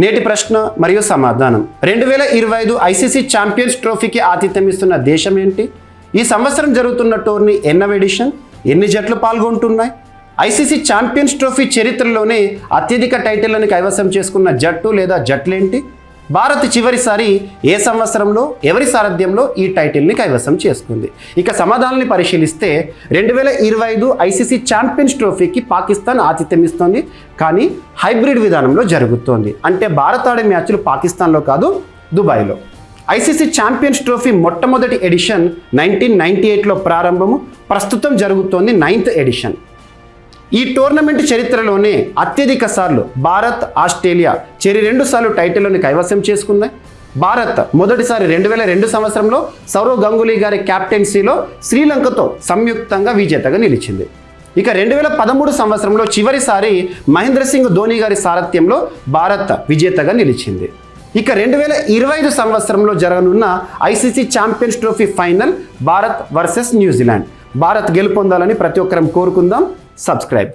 నేటి ప్రశ్న మరియు సమాధానం 2025 ఐసీసీ ఛాంపియన్స్ ట్రోఫీకి ఆతిథ్యం ఇస్తున్న దేశం ఏంటి? ఈ సంవత్సరం జరుగుతున్న టోర్నీ ఎన్నవ ఎడిషన్? ఎన్ని జట్లు పాల్గొంటున్నాయి? ఐసీసీ ఛాంపియన్స్ ట్రోఫీ చరిత్రలోనే అత్యధిక టైటిళ్లను కైవసం చేసుకున్న జట్టు లేదా జట్లేంటి? భారత్ చివరిసారి ఏ సంవత్సరంలో ఎవరి సారథ్యంలో ఈ టైటిల్ని కైవసం చేసుకుంది? ఇక సమాధానాన్ని పరిశీలిస్తే 2025 ఐసీసీ ఛాంపియన్స్ ట్రోఫీకి పాకిస్తాన్ ఆతిథ్యం ఇస్తోంది, కానీ హైబ్రిడ్ విధానంలో జరుగుతోంది. అంటే భారత్ ఆడే మ్యాచ్లు పాకిస్తాన్లో కాదు, దుబాయ్లో. ఐసీసీ ఛాంపియన్స్ ట్రోఫీ మొట్టమొదటి ఎడిషన్ 1998లో ప్రారంభము, ప్రస్తుతం జరుగుతోంది 9th ఎడిషన్. ఈ టోర్నమెంట్ చరిత్రలోనే అత్యధిక సార్లు భారత్, ఆస్ట్రేలియా చెరి 2 సార్లు టైటిల్ని కైవసం చేసుకున్నాయి. భారత్ మొదటిసారి 2002 సంవత్సరంలో సౌరవ్ గంగూలీ గారి క్యాప్టెన్సీలో శ్రీలంకతో సంయుక్తంగా విజేతగా నిలిచింది. ఇక 2013 సంవత్సరంలో చివరిసారి మహేంద్ర సింగ్ ధోని గారి సారథ్యంలో భారత్ విజేతగా నిలిచింది. ఇక 2025 సంవత్సరంలో జరగనున్న ICC champions trophy final Bharat versus New Zealand. Bharat గెలుపొందాలని ప్రతి ఒక్కరం కోరుకుందాం. సబ్స్క్రైబ్.